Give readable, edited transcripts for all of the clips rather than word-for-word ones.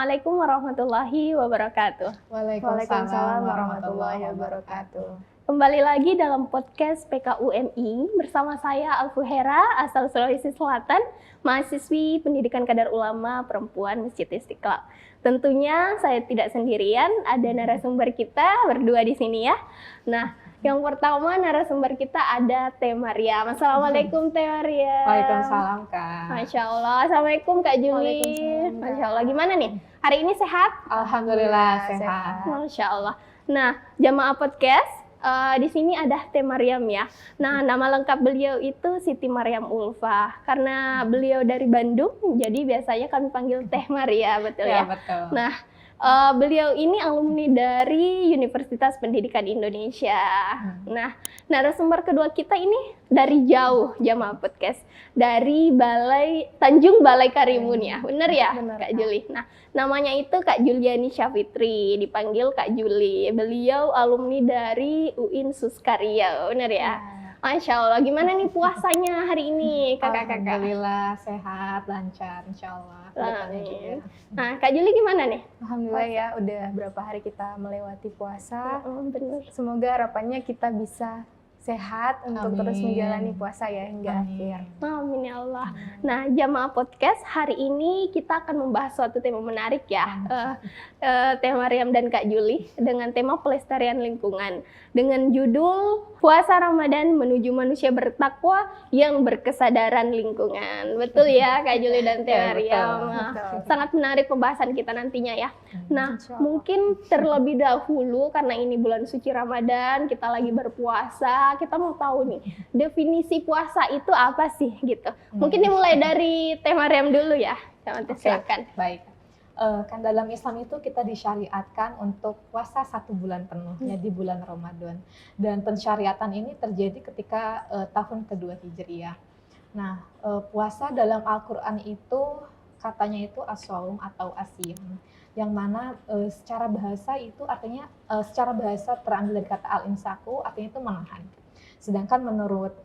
Assalamualaikum warahmatullahi wabarakatuh. Waalaikumsalam warahmatullahi wabarakatuh. Kembali lagi dalam podcast PKUMI bersama saya Alfuhera asal Sulawesi Selatan, mahasiswi Pendidikan Kadar Ulama Perempuan Masjid Istiqlal. Tentunya saya tidak sendirian, ada narasumber kita berdua di sini ya. Nah, yang pertama narasumber kita ada Teh Mariam. Assalamualaikum Teh Mariam. Waalaikumsalam Kak. Masya Allah. Assalamualaikum Kak Juli. Waalaikumsalam, Kak. Masya Allah. Gimana nih? Hari ini sehat? Alhamdulillah sehat. Masya Allah. Nah, jamaah podcast, di sini ada Teh Mariam ya. Nah, nama lengkap beliau itu Siti Mariam Ulfa. Karena beliau dari Bandung, jadi biasanya kami panggil Teh Maria, betul ya? Betul. Nah, beliau ini alumni dari Universitas Pendidikan Indonesia. Nah, narasumber kedua kita ini dari jauh jamaah podcast, dari Tanjung Balai Karimun ya, bener ya Bener, Kak Kak. Juli. Nah, namanya itu Kak Juliani Syafitri, dipanggil Kak Juli. Beliau alumni dari UIN Suskaria, bener ya? Masya Allah, gimana nih puasanya hari ini kakak-kakak? Alhamdulillah sehat, lancar, insya Allah. Kedepannya juga. Nah, Kak Juli gimana nih? Alhamdulillah ya, udah berapa hari kita melewati puasa. Bener. Semoga harapannya kita bisa sehat untuk Amin. terus menjalani puasa ya hingga akhir. Amin ya Allah. Nah, jamaah podcast hari ini kita akan membahas suatu tema menarik ya. Teh Mariam dan Kak Juli dengan tema pelestarian lingkungan dengan judul Puasa Ramadan Menuju Manusia Bertakwa yang Berkesadaran Lingkungan. Betul ya Kak Juli dan Teh Ya, betul. Mariam. Nah, Betul. sangat menarik pembahasan kita nantinya ya. Nah, Insya Allah. mungkin terlebih dahulu karena ini bulan suci Ramadan, kita lagi berpuasa, kita mau tahu nih, definisi puasa itu apa sih gitu. Mungkin dimulai dari Teh Mariam dulu ya. Silakan. Baik. Kan dalam Islam itu kita disyariatkan untuk puasa 1 bulan penuh, ya di bulan Ramadan. Dan pensyariatan ini terjadi ketika tahun kedua Hijriyah. Nah, puasa dalam Al-Quran itu katanya itu as-shaum atau asyam, yang mana secara bahasa itu artinya secara bahasa terambil dari kata al-imsaku, artinya itu menahan. Sedangkan menurut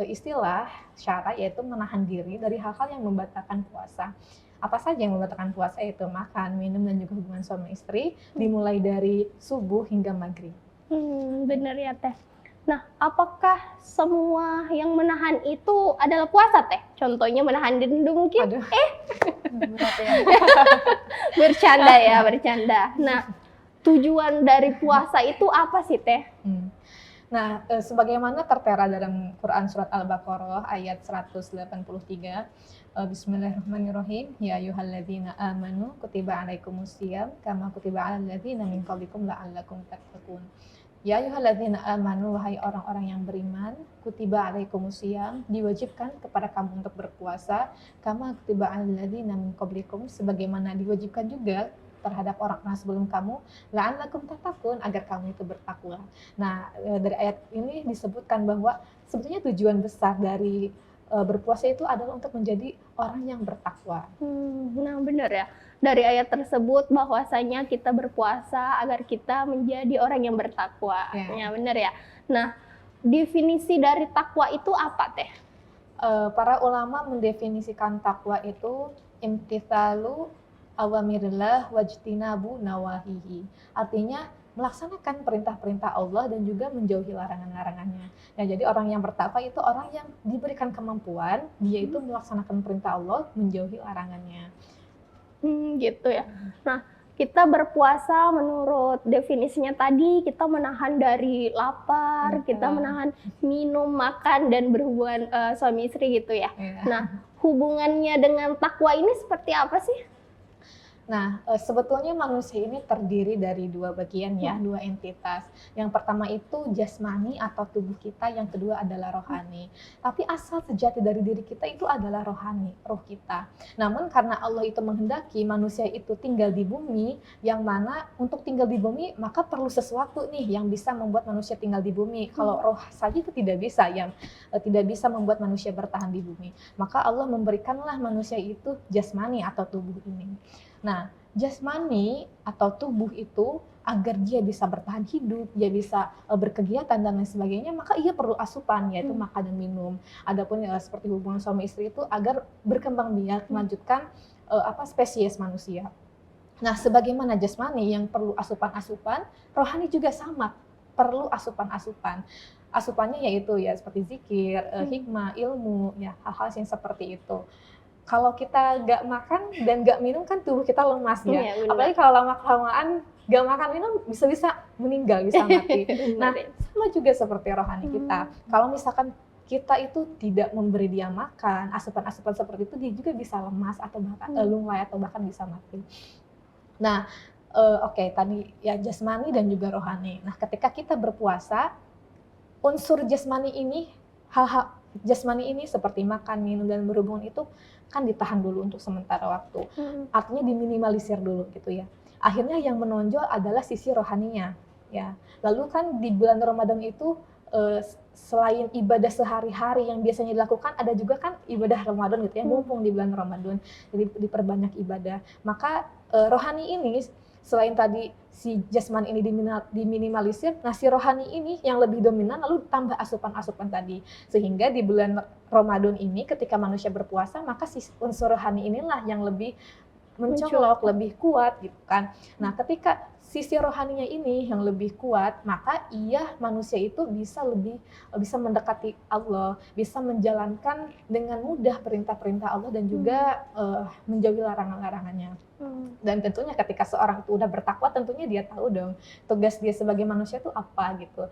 istilah syara yaitu menahan diri dari hal-hal yang membatalkan puasa. Apa saja yang membatalkan puasa, itu makan, minum, dan juga hubungan suami istri, dimulai dari subuh hingga maghrib. Bener ya Teh. Nah, apakah semua yang menahan itu adalah puasa Teh? Contohnya menahan diri mungkin? Aduh. Berat ya. Bercanda ya, bercanda. Nah, tujuan dari puasa itu apa sih Teh? Nah, sebagaimana tertera dalam Quran Surat Al-Baqarah ayat 183, Bismillahirrahmanirrahim, Ya ayyuhalladzina amanu kutiba alaikumusiyam kama kutiba alal ladzina min qablikum la'allakum tattaqun. Ya ayyuhalladzina amanu, wahai orang-orang yang beriman, kutiba alaikumusiyam, diwajibkan kepada kamu untuk berpuasa, kama kutiba alal ladzina min qablikum, sebagaimana diwajibkan juga terhadap orang-orang sebelum kamu, la'allakum tattaqun, agar kamu itu bertakwa. Nah, dari ayat ini disebutkan bahwa sebetulnya tujuan besar dari berpuasa itu adalah untuk menjadi orang yang bertakwa. Nah, bener ya. Dari ayat tersebut bahwasanya kita berpuasa agar kita menjadi orang yang bertakwa. Ya. Ya, bener ya. Nah, definisi dari takwa itu apa Teh? Para ulama mendefinisikan takwa itu imtithalu awamirillah wajtinabu nawahihi. Artinya melaksanakan perintah-perintah Allah dan juga menjauhi larangan-larangannya. Nah, jadi orang yang bertakwa itu orang yang diberikan kemampuan, dia itu melaksanakan perintah Allah, menjauhi larangannya. Gitu ya. Nah, kita berpuasa menurut definisinya tadi, kita menahan dari lapar, kita menahan minum, makan, dan berhubungan suami istri gitu ya. Nah, hubungannya dengan takwa ini seperti apa sih? Nah, sebetulnya manusia ini terdiri dari 2 bagian ya, 2 entitas. Yang pertama itu jasmani atau tubuh kita, yang kedua adalah rohani. Tapi asal sejati dari diri kita itu adalah rohani, roh kita. Namun karena Allah itu menghendaki manusia itu tinggal di bumi, yang mana untuk tinggal di bumi maka perlu sesuatu nih yang bisa membuat manusia tinggal di bumi. Kalau roh saja itu tidak bisa, yang tidak bisa membuat manusia bertahan di bumi. Maka Allah memberikanlah manusia itu jasmani atau tubuh ini. Nah, jasmani atau tubuh itu agar dia bisa bertahan hidup, dia bisa berkegiatan dan lain sebagainya, maka ia perlu asupan, yaitu makan dan minum. Adapun seperti hubungan suami istri itu agar berkembang biak, melanjutkan spesies manusia. Nah, sebagaimana jasmani yang perlu asupan-asupan, rohani juga sama, perlu asupan-asupan. Asupannya yaitu ya seperti zikir, hikmah, ilmu, ya hal-hal yang seperti itu. Kalau kita nggak makan dan nggak minum kan tubuh kita lemas ya. Iya, benar. Apalagi kalau lama-kelamaan nggak makan minum bisa-bisa meninggal, bisa mati. Nah, sama juga seperti rohani kita. Kalau misalkan kita itu tidak memberi dia makan, asupan-asupan seperti itu, dia juga bisa lemas atau bahkan lunglai atau bahkan bisa mati. Nah, oke, tadi ya jasmani dan juga rohani. Nah, ketika kita berpuasa, unsur jasmani ini, hal-hal jasmani ini seperti makan, minum, dan berhubungan itu kan ditahan dulu untuk sementara waktu. Artinya diminimalisir dulu gitu ya. Akhirnya yang menonjol adalah sisi rohaninya. Ya. Lalu kan di bulan Ramadan itu selain ibadah sehari-hari yang biasanya dilakukan, ada juga kan ibadah Ramadan gitu ya, mumpung di bulan Ramadan, jadi diperbanyak ibadah. Maka rohani ini selain tadi si jasmani ini diminimalisir, nah si rohani ini yang lebih dominan, lalu tambah asupan-asupan tadi. Sehingga di bulan Ramadan ini ketika manusia berpuasa, maka si unsur rohani inilah yang lebih mencolok, lebih kuat gitu kan. Nah, ketika sisi rohaninya ini yang lebih kuat, maka manusia itu bisa mendekati Allah, bisa menjalankan dengan mudah perintah-perintah Allah dan juga menjauhi larangan-larangannya. Dan tentunya ketika seorang itu udah bertakwa, tentunya dia tahu dong tugas dia sebagai manusia itu apa gitu.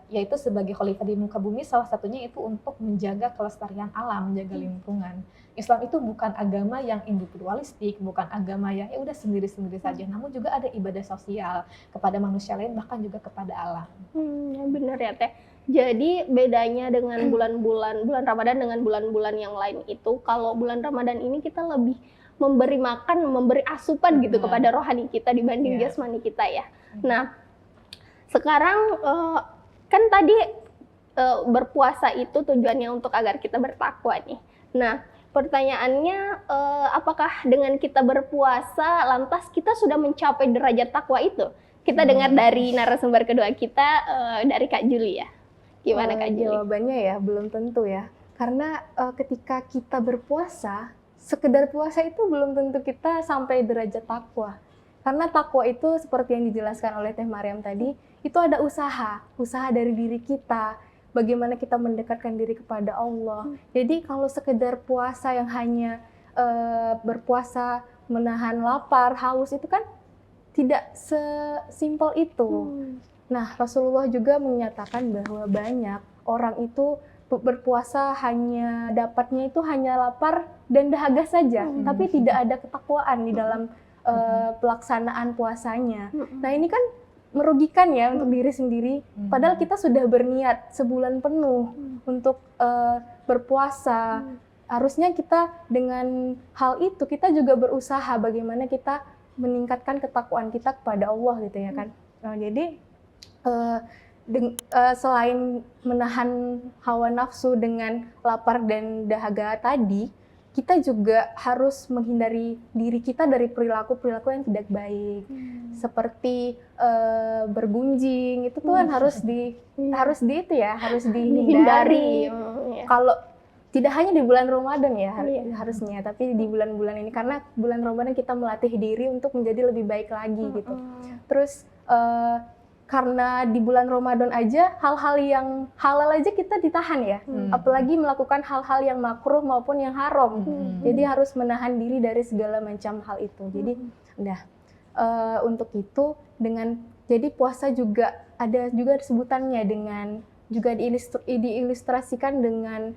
Yaitu sebagai khalifah di muka bumi, salah satunya itu untuk menjaga kelestarian alam, menjaga lingkungan. Islam itu bukan agama yang individualistik, bukan agama yang ya udah sendiri-sendiri saja, namun juga ada ibadah sosial kepada manusia lain, bahkan juga kepada alam. Benar ya Teh. Jadi bedanya dengan bulan Ramadan dengan bulan-bulan yang lain itu, kalau bulan Ramadan ini kita lebih memberi makan, memberi asupan gitu kepada rohani kita dibanding jasmani kita ya. Nah, sekarang kan tadi berpuasa itu tujuannya untuk agar kita bertakwa nih. Nah, pertanyaannya, apakah dengan kita berpuasa lantas kita sudah mencapai derajat takwa itu? Kita dengar dari narasumber kedua kita, dari Kak Juli ya. Gimana Kak Juli? Jawabannya ya belum tentu ya. Karena ketika kita berpuasa, sekedar puasa itu belum tentu kita sampai derajat takwa. Karena takwa itu seperti yang dijelaskan oleh Teh Mariam tadi, itu ada usaha dari diri kita. Bagaimana kita mendekatkan diri kepada Allah. Jadi kalau sekedar puasa yang hanya berpuasa menahan lapar, haus itu kan tidak sesimpel itu. Nah, Rasulullah juga menyatakan bahwa banyak orang itu berpuasa dapatnya itu hanya lapar dan dahaga saja, tapi tidak ada ketakwaan di dalam pelaksanaan puasanya. Nah, ini kan merugikan ya untuk diri sendiri, padahal kita sudah berniat sebulan penuh untuk berpuasa. Harusnya kita dengan hal itu kita juga berusaha bagaimana kita meningkatkan ketakwaan kita kepada Allah gitu ya kan. Jadi selain menahan hawa nafsu dengan lapar dan dahaga tadi, kita juga harus menghindari diri kita dari perilaku-perilaku yang tidak baik, seperti bergunjing. Itu tuh kan harus dihindari. Kalau tidak hanya di bulan Ramadan ya harusnya, tapi di bulan-bulan ini, karena bulan Ramadan kita melatih diri untuk menjadi lebih baik lagi gitu. Terus karena di bulan Ramadan aja hal-hal yang halal aja kita ditahan ya, apalagi melakukan hal-hal yang makruh maupun yang haram. Jadi harus menahan diri dari segala macam hal itu. Jadi untuk itu jadi puasa juga ada juga sebutannya dengan juga diilustrasikan dengan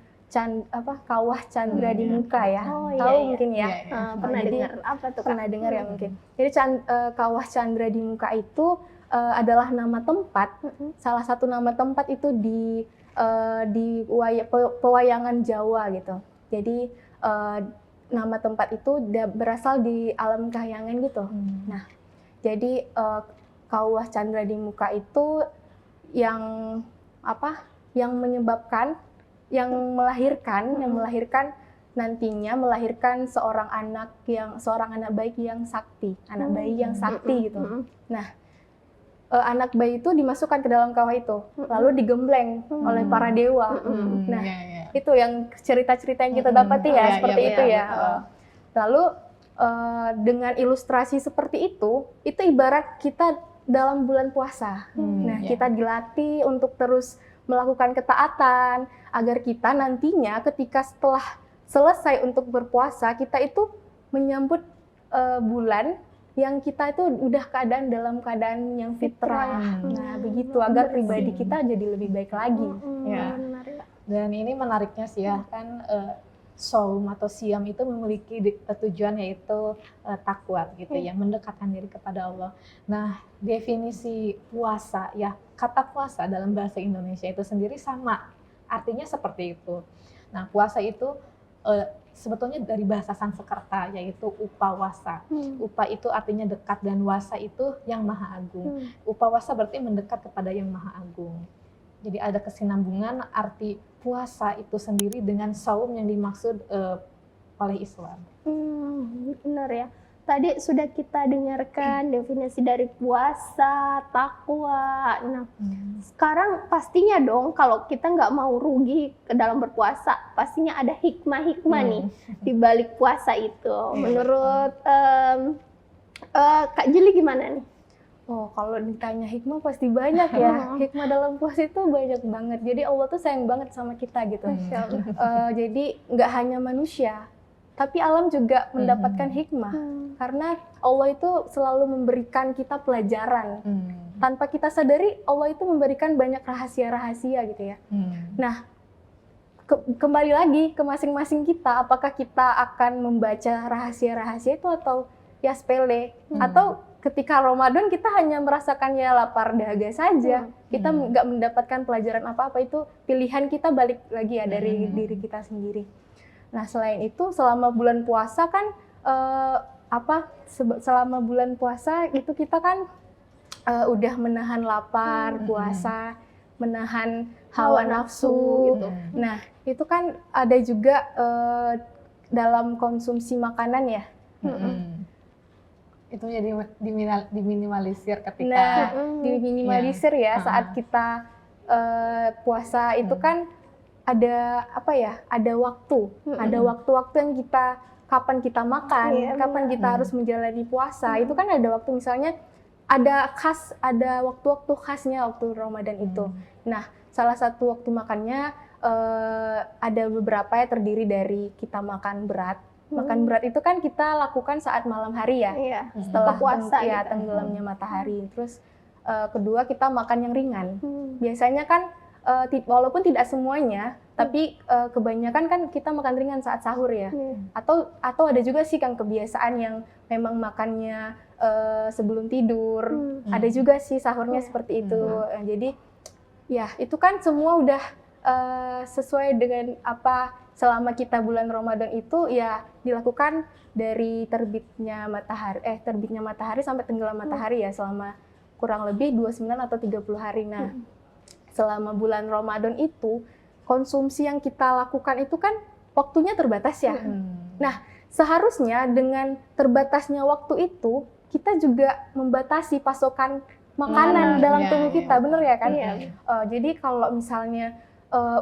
kawah candra di muka ya. Tahu mungkin ya. Pernah dengar apa tuh? Pernah dengar ya mungkin. Jadi kawah candra di muka itu adalah nama tempat, salah satu nama tempat itu di pewayangan Jawa gitu. Jadi nama tempat itu berasal di alam kahyangan gitu. Nah, jadi kawah candra di muka itu yang menyebabkan, yang melahirkan nantinya seorang anak baik yang sakti, anak bayi yang sakti gitu. Nah, anak bayi itu dimasukkan ke dalam kawah itu, lalu digembleng oleh para dewa. Nah, itu yang cerita-cerita yang kita dapati ya, seperti itu ya. Lalu dengan ilustrasi seperti itu ibarat kita dalam bulan puasa. Nah, kita dilatih untuk terus melakukan ketaatan agar kita nantinya ketika setelah selesai untuk berpuasa, kita itu menyambut bulan yang kita itu udah dalam keadaan yang fitrah. Nah, begitu agar pribadi kita jadi lebih baik lagi. Ya. Dan ini menariknya sih ya, kan saum atau siam itu memiliki tujuan yaitu takwa gitu ya, mendekatkan diri kepada Allah. Nah, definisi puasa ya, kata puasa dalam bahasa Indonesia itu sendiri sama, artinya seperti itu. Nah, puasa itu sebetulnya dari bahasa Sanskerta yaitu upawasa. Upa itu artinya dekat dan wasa itu yang maha agung. Upawasa berarti mendekat kepada yang maha agung. Jadi ada kesinambungan arti puasa itu sendiri dengan saum yang dimaksud oleh Islam. Benar ya. Tadi sudah kita dengarkan definisi dari puasa, takwa. Nah, sekarang pastinya dong kalau kita nggak mau rugi ke dalam berpuasa, pastinya ada hikmah-hikmah nih di balik puasa itu. Menurut Kak Juli gimana nih? Oh, kalau ditanya hikmah pasti banyak ya. Hikmah dalam puasa itu banyak banget. Jadi Allah tuh sayang banget sama kita gitu. Jadi nggak hanya manusia, tapi alam juga mendapatkan hikmah. Karena Allah itu selalu memberikan kita pelajaran. Tanpa kita sadari, Allah itu memberikan banyak rahasia-rahasia gitu ya. Nah, kembali lagi ke masing-masing kita, apakah kita akan membaca rahasia-rahasia itu atau ya sepele, atau ketika Ramadan kita hanya merasakannya lapar dahaga saja, kita nggak mendapatkan pelajaran apa-apa. Itu pilihan kita, balik lagi ya dari diri kita sendiri. Nah, selain itu selama bulan puasa kan selama bulan puasa itu kita kan udah menahan lapar, puasa, menahan hawa nafsu gitu. Nah, itu kan ada juga dalam konsumsi makanan ya. Itu jadi diminimalisir ketika diminimalisir ya saat kita puasa itu kan ada ada waktu, ada waktu-waktu yang kapan kita makan, kapan kita harus menjalani puasa. Itu kan ada waktu, misalnya ada waktu-waktu khasnya waktu Ramadan itu. Nah, salah satu waktu makannya ada beberapa ya, terdiri dari kita makan berat. Makan berat itu kan kita lakukan saat malam hari ya, setelah puasa ya, tenggelamnya matahari. Terus kedua kita makan yang ringan. Biasanya kan walaupun tidak semuanya, tapi kebanyakan kan kita makan ringan saat sahur ya. Atau ada juga sih kan kebiasaan yang memang makannya sebelum tidur. Ada juga sih sahurnya seperti itu. Jadi ya itu kan semua udah sesuai dengan apa selama kita bulan Ramadan itu ya dilakukan dari terbitnya matahari sampai tenggelam matahari ya, selama kurang lebih 29 atau 30 hari. Nah, selama bulan Ramadan itu konsumsi yang kita lakukan itu kan waktunya terbatas ya. Nah, seharusnya dengan terbatasnya waktu itu kita juga membatasi pasokan makanan dalam tubuh kita, bener ya kan? Jadi kalau misalnya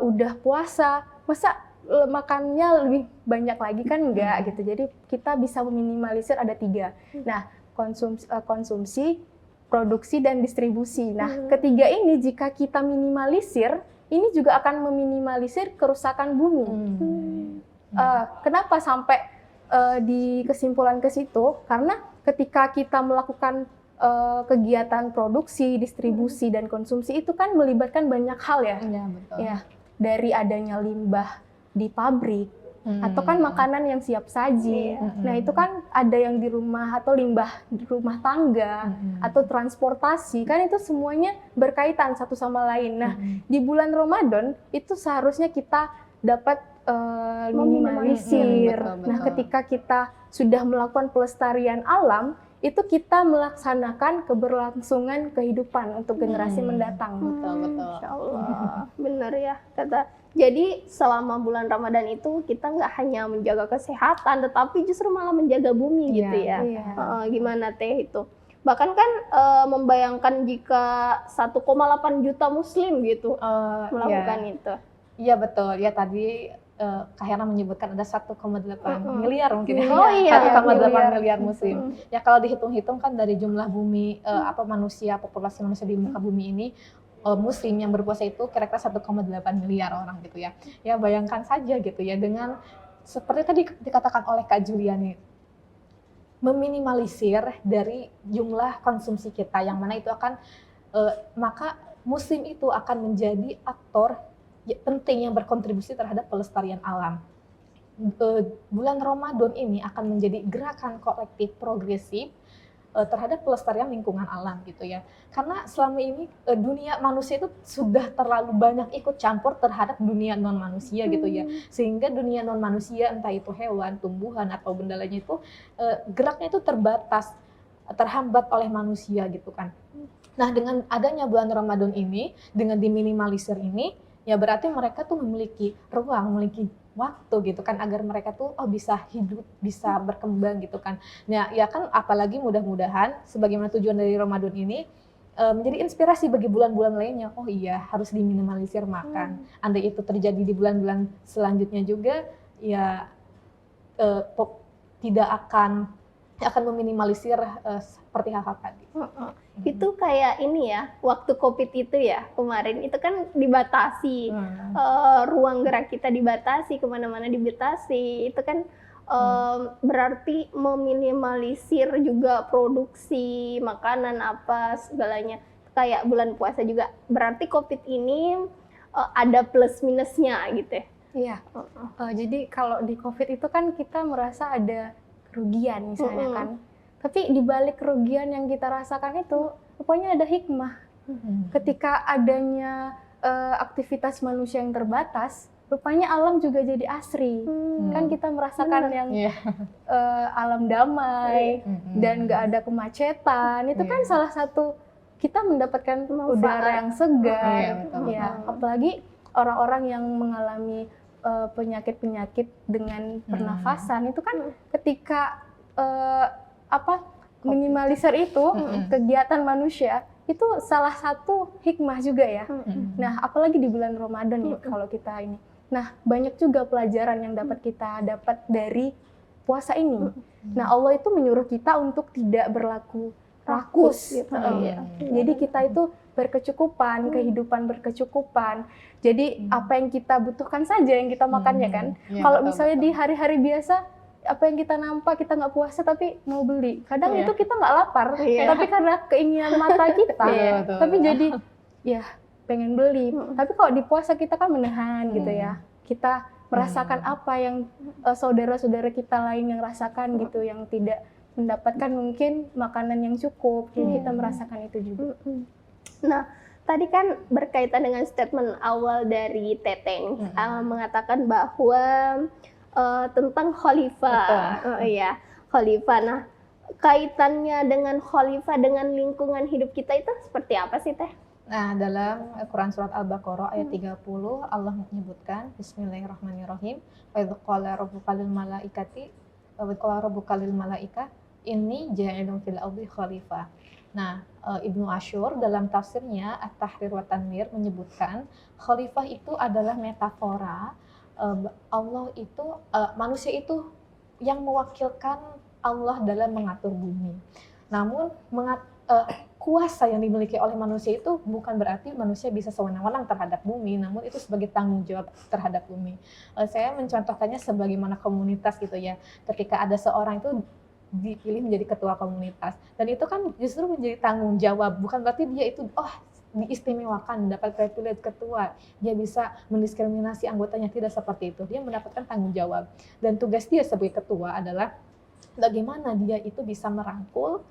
udah puasa, masa makannya lebih banyak lagi kan enggak gitu. Jadi kita bisa meminimalisir ada 3. Nah, konsumsi, produksi, dan distribusi. Nah, ketiga ini jika kita minimalisir, ini juga akan meminimalisir kerusakan bumi. Kenapa sampai di kesimpulan ke situ? Karena ketika kita melakukan kegiatan produksi, distribusi, dan konsumsi itu kan melibatkan banyak hal ya. Ya, dari adanya limbah di pabrik, atau kan makanan yang siap saji. Nah, itu kan ada yang di rumah atau limbah di rumah tangga atau transportasi, kan itu semuanya berkaitan satu sama lain. Nah, di bulan Ramadan itu seharusnya kita dapat minimalisir. Nah, ketika kita sudah melakukan pelestarian alam, itu kita melaksanakan keberlangsungan kehidupan untuk generasi mendatang. Betul. Insya Allah, benar ya kata. Jadi selama bulan Ramadan itu kita nggak hanya menjaga kesehatan, tetapi justru malah menjaga bumi gitu ya. Gimana Teh itu? Bahkan kan membayangkan jika 1,8 juta Muslim gitu melakukan itu. Iya betul. Ya tadi Kak Hera menyebutkan ada 1,8 miliar mungkin ya. Oh iya, 1,8 miliar muslim. Ya kalau dihitung-hitung kan dari jumlah bumi manusia, populasi manusia di muka bumi ini, muslim yang berpuasa itu kira-kira 1,8 miliar orang gitu ya. Ya bayangkan saja gitu ya, dengan seperti tadi dikatakan oleh Kak Juliani, meminimalisir dari jumlah konsumsi kita, yang mana itu akan maka muslim itu akan menjadi aktor penting yang berkontribusi terhadap pelestarian alam. Bulan Ramadan ini akan menjadi gerakan kolektif progresif terhadap pelestarian lingkungan alam gitu ya. Karena selama ini dunia manusia itu sudah terlalu banyak ikut campur terhadap dunia non manusia gitu ya. Sehingga dunia non manusia, entah itu hewan, tumbuhan atau benda lainnya itu geraknya itu terbatas, terhambat oleh manusia gitu kan. Nah, dengan adanya bulan Ramadan ini, dengan diminimalisir ini, ya berarti mereka tuh memiliki ruang, memiliki waktu gitu kan, agar mereka tuh bisa hidup, bisa berkembang gitu kan. Nah ya kan, apalagi mudah-mudahan sebagaimana tujuan dari Ramadan ini menjadi inspirasi bagi bulan-bulan lainnya. Oh iya, harus diminimalisir makan. Andai itu terjadi di bulan-bulan selanjutnya juga, ya tidak akan meminimalisir seperti hal-hal tadi. Itu kayak ini ya, waktu COVID itu ya kemarin, itu kan dibatasi, ruang gerak kita dibatasi, kemana-mana dibatasi, itu kan berarti meminimalisir juga produksi makanan apa segalanya. Kayak bulan puasa juga, berarti COVID ini ada plus minusnya gitu ya. Iya. Jadi kalau di COVID itu kan kita merasa ada kerugian misalnya kan. Tapi di balik kerugian yang kita rasakan itu, rupanya ada hikmah. Ketika adanya aktivitas manusia yang terbatas, rupanya alam juga jadi asri. Kan kita merasakan yang alam damai dan nggak ada kemacetan. Itu kan salah satu kita mendapatkan udara yang segar. Ya, apalagi orang-orang yang mengalami penyakit-penyakit dengan pernafasan itu kan ketika minimalisir itu kegiatan manusia itu salah satu hikmah juga ya. Nah, apalagi di bulan Ramadan ya kalau kita ini. Nah, banyak juga pelajaran yang dapat kita dapat dari puasa ini. Nah, Allah itu menyuruh kita untuk tidak berlaku rakus gitu. Jadi kita itu berkecukupan, kehidupan berkecukupan. Jadi apa yang kita butuhkan saja yang kita makan ya kan. Kalau misalnya di hari-hari biasa apa yang kita nampak kita nggak puasa tapi mau beli, kadang itu kita nggak lapar, tapi karena keinginan mata kita, tapi jadi ya pengen beli. Tapi kalau di puasa kita kan menahan gitu ya, kita merasakan apa yang saudara-saudara kita lain yang rasakan gitu, yang tidak mendapatkan mungkin makanan yang cukup, jadi kita merasakan itu juga. Nah, tadi kan berkaitan dengan statement awal dari Teteng, mengatakan bahwa tentang khalifah. Iya, khalifah. Nah, kaitannya dengan khalifah dengan lingkungan hidup kita itu seperti apa sih, Teh? Nah, dalam Quran surat Al-Baqarah ayat 30 Allah menyebutkan Bismillahirrahmanirrahim. Wa idz qala rabbuka lil malaikati wa idz qala rabbuka lil malaika inni ja'ilun fil ardi khalifah. Nah, Ibnu Asyur dalam tafsirnya At-Tahrir wa Tanwir menyebutkan khalifah itu adalah metafora Allah itu, manusia itu yang mewakilkan Allah dalam mengatur bumi. Namun kuasa yang dimiliki oleh manusia itu bukan berarti manusia bisa sewenang-wenang terhadap bumi, namun itu sebagai tanggung jawab terhadap bumi. Saya mencontohkannya sebagaimana komunitas gitu ya. Ketika ada seorang itu dipilih menjadi ketua komunitas, dan itu kan justru menjadi tanggung jawab, bukan berarti dia itu diistimewakan, mendapat privilege ketua, dia bisa mendiskriminasi anggotanya, tidak seperti itu. Dia mendapatkan tanggung jawab, dan tugas dia sebagai ketua adalah bagaimana dia itu bisa merangkul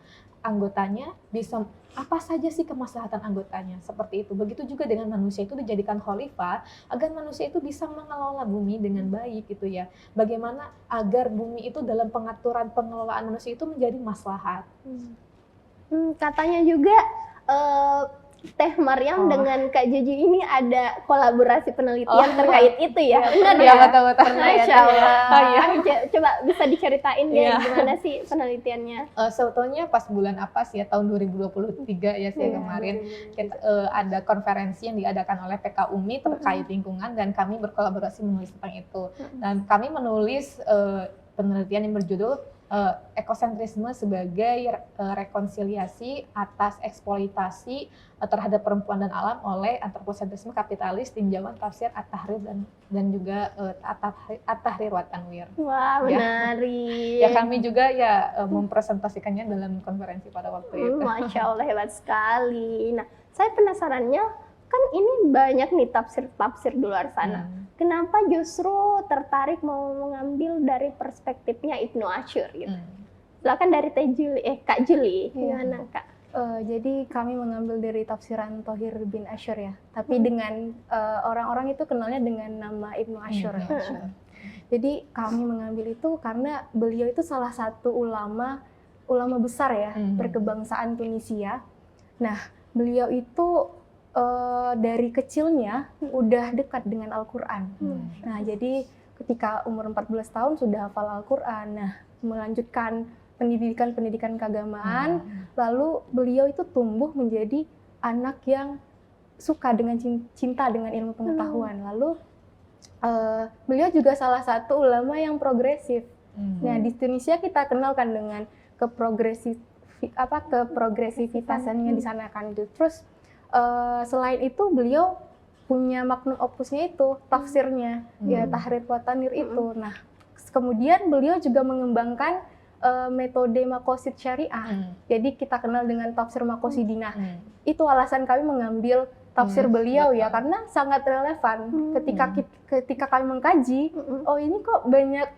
anggotanya, bisa apa saja sih kemaslahatan anggotanya, seperti itu. Begitu juga dengan manusia itu dijadikan khalifah, agar manusia itu bisa mengelola bumi dengan baik gitu ya. Bagaimana agar bumi itu dalam pengaturan pengelolaan manusia itu menjadi maslahat. Katanya juga Teh Maryam Oh. dengan Kak Juju ini ada kolaborasi penelitian terkait itu ya? Benar Iya, ya? betul-betul. Masya Allah. Oh, iya. Coba bisa diceritain deh Iya. gimana sih penelitiannya? Sebetulnya pas bulan apa sih ya, tahun 2023 ya sih Iya, kemarin kita ada konferensi yang diadakan oleh PK UMI terkait lingkungan dan kami berkolaborasi menulis tentang itu. Dan kami menulis penelitian yang berjudul ekosentrisme sebagai rekonsiliasi atas eksploitasi terhadap perempuan dan alam oleh antroposentrisme kapitalis, tinjauan tafsir At-Tahrir dan juga At-Tahrir wa Tanwir. Wah, Ya. menarik. Ya kami juga ya mempresentasikannya dalam konferensi pada waktu itu. Masya Allah, hebat sekali. Nah, saya penasarannya, kan ini banyak nih tafsir-tafsir di luar sana. Kenapa justru tertarik mau mengambil dari perspektifnya Ibnu Asyur gitu? Silakan dari Kak Juli, gimana Kak? Jadi kami mengambil dari tafsiran Thohir bin Asyur ya, tapi dengan orang-orang itu kenalnya dengan nama Ibnu Asyur. Jadi kami mengambil itu karena beliau itu salah satu ulama besar ya, berkebangsaan Tunisia. Nah, beliau itu dari kecilnya udah dekat dengan Al-Quran. Nah, jadi ketika umur 14 tahun sudah hafal Al-Quran. Nah, melanjutkan pendidikan keagamaan, lalu beliau itu tumbuh menjadi anak yang suka dengan cinta dengan ilmu pengetahuan. Lalu beliau juga salah satu ulama yang progresif. Nah, di Tunisia kita kenalkan dengan keprogresifitasannya di sana kan. Terus selain itu beliau punya magnum opusnya itu tafsirnya ya Tahrir wa Tanwir itu. Nah, kemudian beliau juga mengembangkan metode makosid syariah. Jadi kita kenal dengan tafsir makosidina. Itu alasan kami mengambil tafsir beliau ya, karena sangat relevan ketika kami mengkaji. Oh, ini kok banyak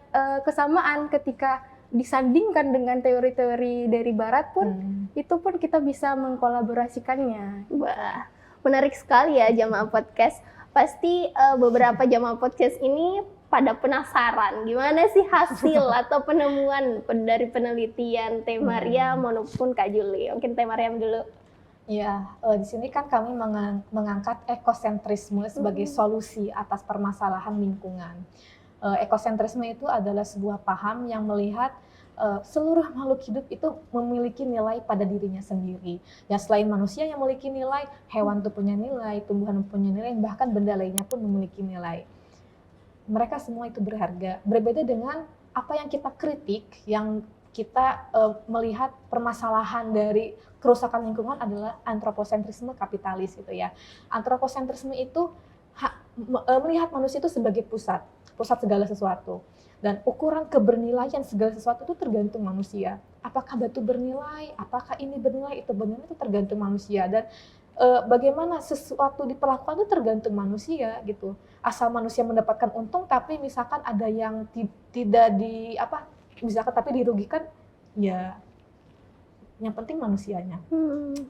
kesamaan ketika disandingkan dengan teori-teori dari Barat pun, itu pun kita bisa mengkolaborasikannya. Wah, menarik sekali ya jamaah podcast. Pasti beberapa jamaah podcast ini pada penasaran gimana sih hasil atau penemuan dari penelitian Teh Maryam maupun Kak Juli. Mungkin Teh Maryam dulu. Ya, di sini kan kami mengangkat ekosentrisme sebagai solusi atas permasalahan lingkungan. Ekosentrisme itu adalah sebuah paham yang melihat seluruh makhluk hidup itu memiliki nilai pada dirinya sendiri. Ya, selain manusia yang memiliki nilai, hewan itu punya nilai, tumbuhan punya nilai, bahkan benda lainnya pun memiliki nilai. Mereka semua itu berharga. Berbeda dengan apa yang kita kritik, yang kita melihat permasalahan dari kerusakan lingkungan adalah antroposentrisme kapitalis gitu ya. Antroposentrisme itu melihat manusia itu sebagai pusat segala sesuatu. Dan ukuran kebernilaian segala sesuatu itu tergantung manusia. Apakah batu bernilai, apakah ini bernilai, itu bernilai, itu tergantung manusia. Dan bagaimana sesuatu diperlakukan itu tergantung manusia gitu. Asal manusia mendapatkan untung, tapi misalkan ada yang tidak misalkan tapi dirugikan, ya yang penting manusianya.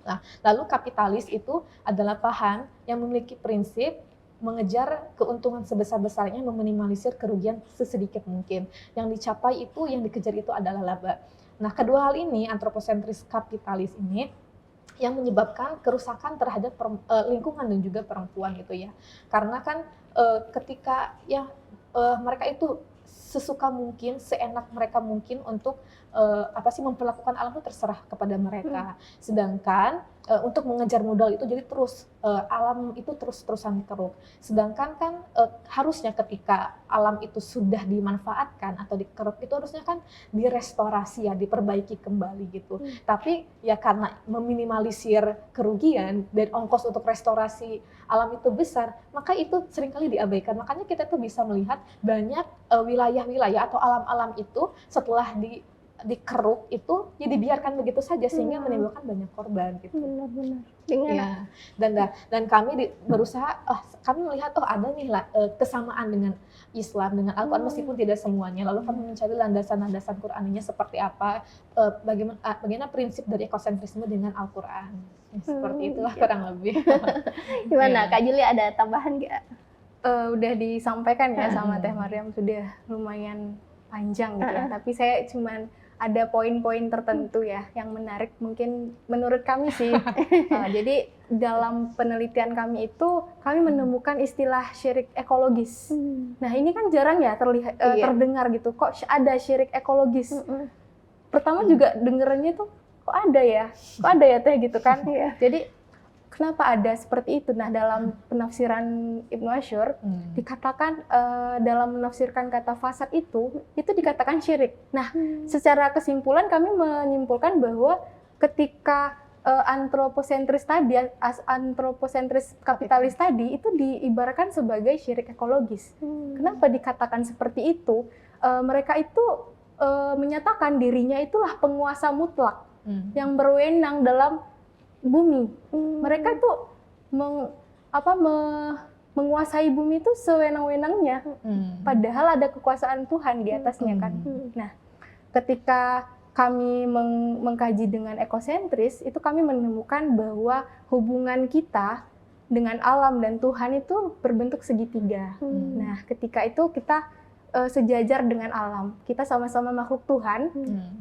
Nah, lalu kapitalis itu adalah paham yang memiliki prinsip mengejar keuntungan sebesar-besarnya, meminimalisir kerugian sesedikit mungkin. Yang dicapai itu, yang dikejar itu adalah laba. Nah, kedua hal ini, antroposentris kapitalis ini, yang menyebabkan kerusakan terhadap lingkungan dan juga perempuan gitu ya. Karena kan ketika mereka itu sesuka mungkin, seenak mereka mungkin untuk memperlakukan alam itu terserah kepada mereka. Sedangkan untuk mengejar modal itu jadi terus alam itu terus-terusan dikeruk. Sedangkan kan harusnya ketika alam itu sudah dimanfaatkan atau dikeruk itu harusnya kan direstorasi ya, diperbaiki kembali gitu. Tapi ya karena meminimalisir kerugian dan ongkos untuk restorasi alam itu besar, maka itu seringkali diabaikan. Makanya kita tuh bisa melihat banyak wilayah-wilayah atau alam-alam itu setelah dikeruk itu ya dibiarkan begitu saja sehingga menimbulkan banyak korban gitu. Benar-benar. Ya. Dan kami berusaha kami melihat ada nih kesamaan dengan Islam, dengan Al-Quran meskipun tidak semuanya. Lalu kami mencari landasan-landasan Qur'aninya seperti apa, bagaimana prinsip dari ekosentrisme dengan Al-Quran. Seperti itulah kurang lebih. Gimana Kak Juli, ada tambahan nggak? Udah disampaikan ya sama Teh Maryam, sudah lumayan panjang gitu ya. Tapi saya cuman ada poin-poin tertentu ya yang menarik mungkin menurut kami sih. Jadi dalam penelitian kami itu kami menemukan istilah syirik ekologis. Nah ini kan jarang ya terdengar gitu. Kok ada syirik ekologis? Pertama juga dengerannya tuh kok ada ya teh gitu kan. Jadi kenapa ada seperti itu? Nah, dalam penafsiran Ibnu Asyur dikatakan dalam menafsirkan kata fasad itu dikatakan syirik. Nah, secara kesimpulan kami menyimpulkan bahwa ketika antroposentris kapitalis tadi itu diibaratkan sebagai syirik ekologis. Kenapa dikatakan seperti itu? Mereka itu menyatakan dirinya itulah penguasa mutlak yang berwenang dalam bumi. Mereka itu menguasai bumi itu sewenang-wenangnya. Padahal ada kekuasaan Tuhan di atasnya kan. Nah, ketika kami mengkaji dengan ekosentris, itu kami menemukan bahwa hubungan kita dengan alam dan Tuhan itu berbentuk segitiga. Nah, ketika itu kita sejajar dengan alam. Kita sama-sama makhluk Tuhan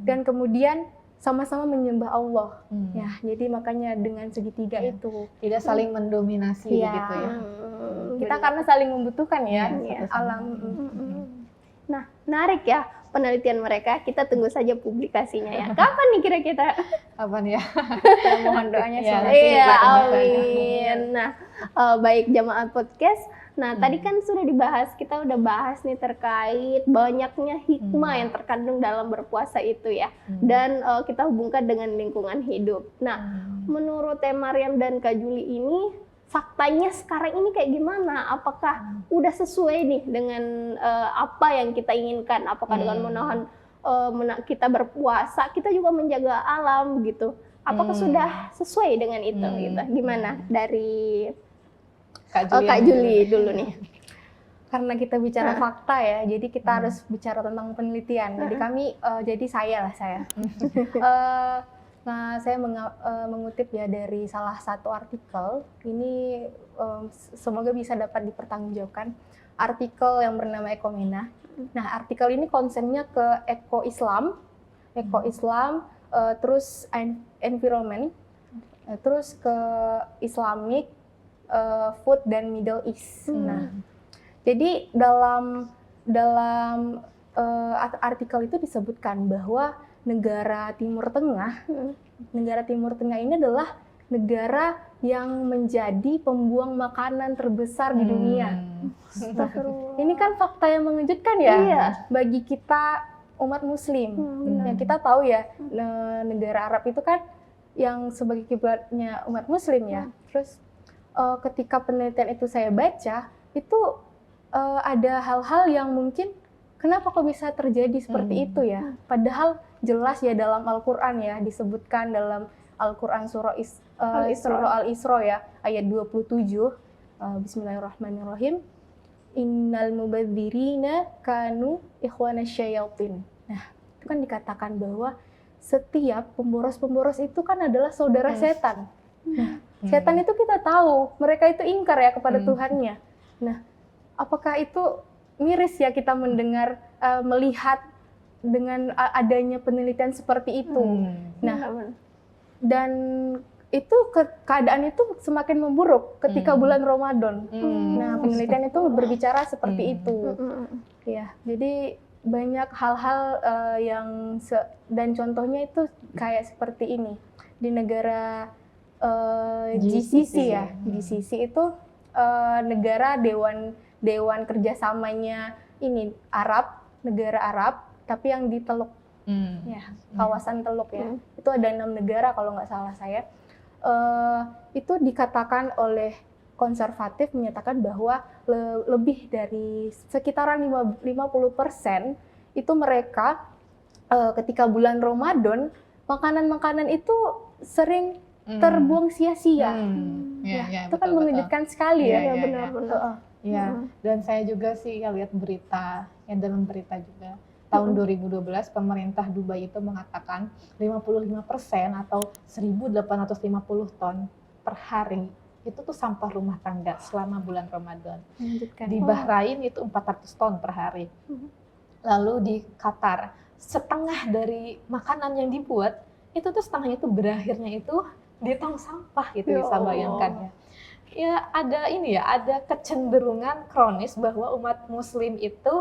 dan kemudian sama-sama menyembah Allah. Ya, jadi makanya dengan segitiga itu tidak saling mendominasi begitu ya. Kita karena saling membutuhkan alam. Nah, menarik ya penelitian mereka. Kita tunggu saja publikasinya ya. Kapan nih kira-kira? Kapan ya? Mohon doanya sih. Iya, amin. Nah, baik jamaah podcast. Nah, tadi kan sudah dibahas, kita udah bahas nih terkait banyaknya hikmah yang terkandung dalam berpuasa itu ya. Dan kita hubungkan dengan lingkungan hidup. Nah, menurut Teh Mariam dan Kak Juli ini, faktanya sekarang ini kayak gimana? Apakah udah sesuai nih dengan apa yang kita inginkan? Apakah dengan kita berpuasa, kita juga menjaga alam gitu? Apakah sudah sesuai dengan itu? Gitu? Gimana dari Kak Juli dulu nih? Karena kita bicara fakta ya, jadi kita harus bicara tentang penelitian. Jadi saya. Nah, saya mengutip ya dari salah satu artikel. Ini semoga bisa dapat dipertanggungjawabkan. Artikel yang bernama Ekomena. Nah, artikel ini konsennya ke Eko-Islam, terus environment, terus ke Islamic, food dan Middle East. Nah, jadi dalam artikel itu disebutkan bahwa negara Timur Tengah ini adalah negara yang menjadi pembuang makanan terbesar di dunia. Ini kan fakta yang mengejutkan ya bagi kita umat Muslim. Ya, kita tahu ya negara Arab itu kan yang sebagai kiblatnya umat Muslim ya. Terus ketika penelitian itu saya baca, itu ada hal-hal yang mungkin kenapa kok bisa terjadi seperti itu ya? Padahal jelas ya dalam Al-Quran ya, disebutkan dalam Al-Quran surah Al-Isra ya, ayat 27, Bismillahirrahmanirrahim, Innal mubadzirina kanu ikhwanasyayatin. Nah, itu kan dikatakan bahwa setiap pemboros-pemboros itu kan adalah saudara setan. Nah, setan itu kita tahu, mereka itu ingkar ya kepada Tuhannya. Nah, apakah itu miris ya kita mendengar, melihat dengan adanya penelitian seperti itu. Nah, dan itu keadaan itu semakin memburuk ketika bulan Ramadan. Nah, penelitian itu berbicara seperti itu. Ya, jadi banyak hal-hal dan contohnya itu kayak seperti ini di negara GCC ya. GCC itu negara dewan kerjasamanya ini negara Arab, tapi yang di Teluk, kawasan Teluk ya. Itu ada 6 negara kalau nggak salah saya. Itu dikatakan oleh konservatif menyatakan bahwa lebih dari sekitaran 50% itu mereka ketika bulan Ramadan makanan-makanan itu sering terbuang sia-sia. Itu kan mengejutkan sekali ya. Benar-benar. Ya, dan saya juga sih lihat berita, dalam berita juga tahun 2012 pemerintah Dubai itu mengatakan 55% atau 1.850 ton per hari itu tuh sampah rumah tangga selama bulan Ramadan. Di Bahrain itu 400 ton per hari. Lalu di Qatar setengah dari makanan yang dibuat itu tuh setengahnya itu berakhirnya itu di tong sampah gitu, Ya bisa Allah. bayangkan ya. Ya ada kecenderungan kronis bahwa umat muslim itu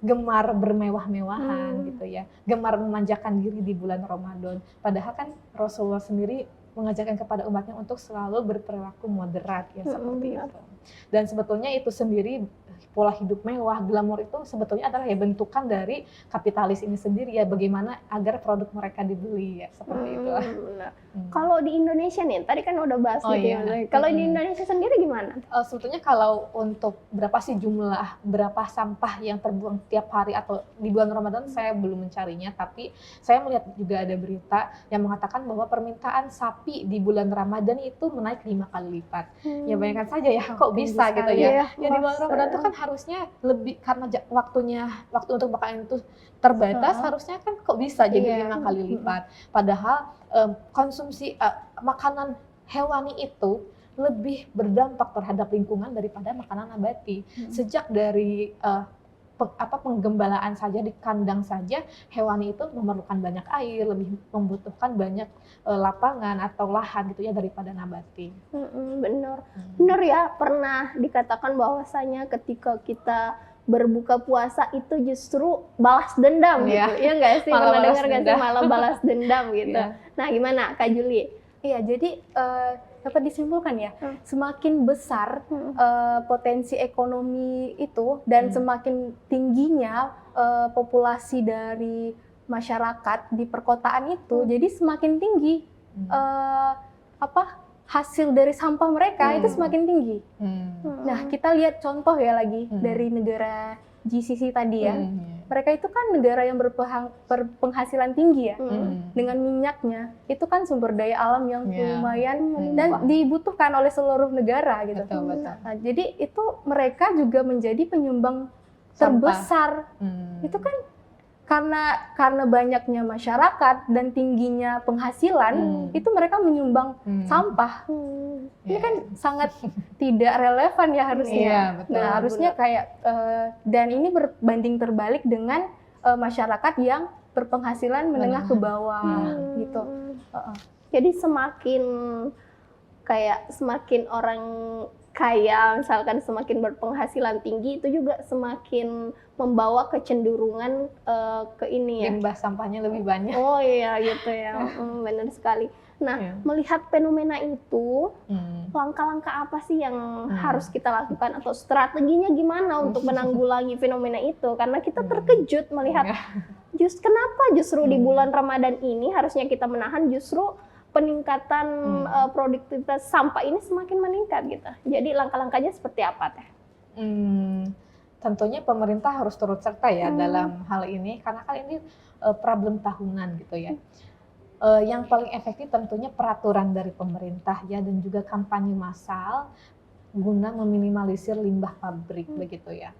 gemar bermewah-mewahan gitu ya, gemar memanjakan diri di bulan Ramadan. Padahal kan Rasulullah sendiri mengajarkan kepada umatnya untuk selalu berperilaku moderat ya, seperti benar. itu. Dan sebetulnya itu sendiri pola hidup mewah, glamor itu sebetulnya adalah ya bentukan dari kapitalis ini sendiri ya, bagaimana agar produk mereka dibeli ya, seperti itu. Benar. Kalau di Indonesia nih, tadi kan udah bahas Oh, gitu iya. ya. Kalau di Indonesia sendiri gimana? Sebetulnya kalau untuk berapa sih jumlah berapa sampah yang terbuang tiap hari atau di bulan Ramadan, saya belum mencarinya, tapi saya melihat juga ada berita yang mengatakan bahwa permintaan sapi di bulan Ramadan itu menaik 5 kali lipat. Ya bayangkan saja ya, kok tinggi bisa gitu sekali. ya. Iya, Ya di bulan Ramadan itu kan harusnya lebih, karena waktu untuk makanan itu terbatas, harusnya kan kok bisa jadi 5 kali lipat. Padahal konsumsi makanan hewani itu lebih berdampak terhadap lingkungan daripada makanan nabati. Sejak dari penggembalaan saja di kandang saja, hewani itu memerlukan banyak air, lebih membutuhkan banyak lapangan atau lahan gitu ya daripada nabati. Bener ya, pernah dikatakan bahwasanya ketika kita berbuka puasa itu justru balas dendam gitu. Iya nggak sih? Malah Pernah balas dengar nggak sih dendam. malah balas dendam gitu. Iya. Nah gimana Kak Juli? Iya, jadi dapat disimpulkan ya, semakin besar potensi ekonomi itu dan semakin tingginya populasi dari masyarakat di perkotaan itu, jadi semakin tinggi hasil dari sampah mereka itu semakin tinggi. Nah, kita lihat contoh ya lagi dari negara GCC tadi ya. Mereka itu kan negara yang berpenghasilan tinggi ya, dengan minyaknya. Itu kan sumber daya alam yang lumayan dan dibutuhkan oleh seluruh negara gitu. Betul. Nah, jadi itu mereka juga menjadi penyumbang terbesar. Itu kan karena banyaknya masyarakat dan tingginya penghasilan, itu mereka menyumbang sampah. Ini kan sangat tidak relevan ya harusnya. Iya, betul. Nah, harusnya kayak dan ini berbanding terbalik dengan masyarakat yang berpenghasilan menengah ke bawah gitu. Jadi semakin orang kaya, misalkan semakin berpenghasilan tinggi, itu juga semakin membawa kecenderungan ke ini ya. Limbah sampahnya lebih banyak. Oh iya gitu ya, benar sekali. Nah, melihat fenomena itu, langkah-langkah apa sih yang harus kita lakukan atau strateginya gimana untuk menanggulangi fenomena itu? Karena kita terkejut melihat kenapa justru di bulan Ramadan ini harusnya kita menahan, justru peningkatan produktivitas sampah ini semakin meningkat gitu. Jadi langkah-langkahnya seperti apa Teh? Tentunya pemerintah harus turut serta ya dalam hal ini, karena kan ini problem tahunan gitu ya. Yang paling efektif tentunya peraturan dari pemerintah ya, dan juga kampanye massal guna meminimalisir limbah pabrik begitu ya.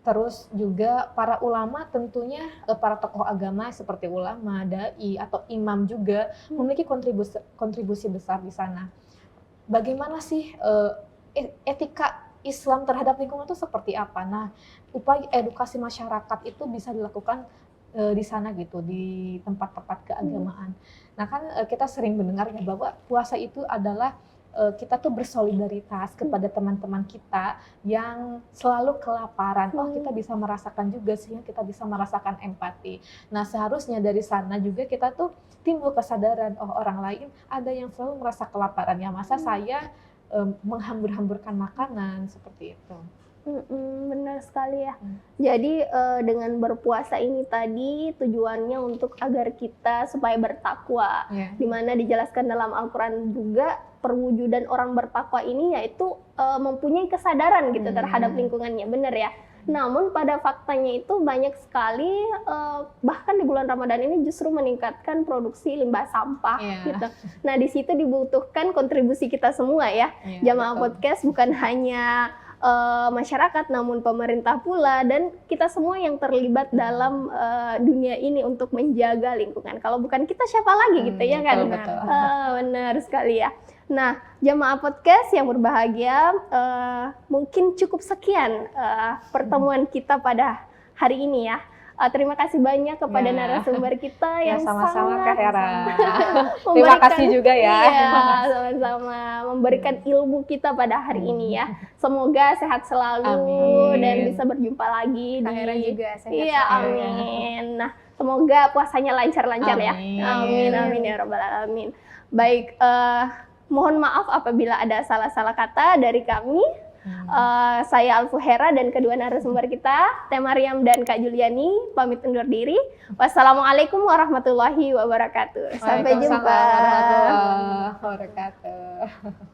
Terus juga para ulama, tentunya para tokoh agama seperti ulama, dai atau imam juga memiliki kontribusi besar di sana. Bagaimana sih etika Islam terhadap lingkungan itu seperti apa? Nah, upaya edukasi masyarakat itu bisa dilakukan di sana gitu, di tempat-tempat keagamaan. Nah kan kita sering mendengar ya bahwa puasa itu adalah kita tuh bersolidaritas kepada teman-teman kita yang selalu kelaparan. Oh, kita bisa merasakan juga, sehingga kita bisa merasakan empati. Nah, seharusnya dari sana juga kita tuh timbul kesadaran, oh orang lain ada yang selalu merasa kelaparan, ya masa saya menghambur-hamburkan makanan seperti itu. Benar sekali ya. Jadi dengan berpuasa ini tadi tujuannya untuk agar kita supaya bertakwa. Dimana dijelaskan dalam Al-Quran juga perwujudan orang bertakwa ini yaitu mempunyai kesadaran gitu terhadap lingkungannya, benar ya. Namun pada faktanya itu banyak sekali bahkan di bulan Ramadan ini justru meningkatkan produksi limbah sampah gitu. Nah di situ dibutuhkan kontribusi kita semua ya, Jamaah Podcast, bukan hanya masyarakat namun pemerintah pula dan kita semua yang terlibat dalam dunia ini untuk menjaga lingkungan. Kalau bukan kita siapa lagi gitu ya kan? Benar sekali ya. Nah, Jamaah Podcast yang berbahagia, mungkin cukup sekian pertemuan kita pada hari ini ya. Terima kasih banyak kepada Ya. narasumber kita Ya, yang sama-sama Kak Hera. Terima memberikan- kasih juga ya. Iya, sama-sama memberikan ilmu kita pada hari ini ya. Semoga sehat selalu Amin. dan bisa berjumpa lagi Kak Hera juga sehat. Iya, selalu. amin. Nah, semoga puasanya lancar-lancar ya. Amin. Amin, amin ya rabbal alamin. Baik, mohon maaf apabila ada salah-salah kata dari kami. Saya Alfuhera dan kedua narasumber kita, Teh Mariam dan Kak Juliani, pamit undur diri. Wassalamualaikum warahmatullahi wabarakatuh. Sampai Waalaikumsalam jumpa. warahmatullahi wabarakatuh.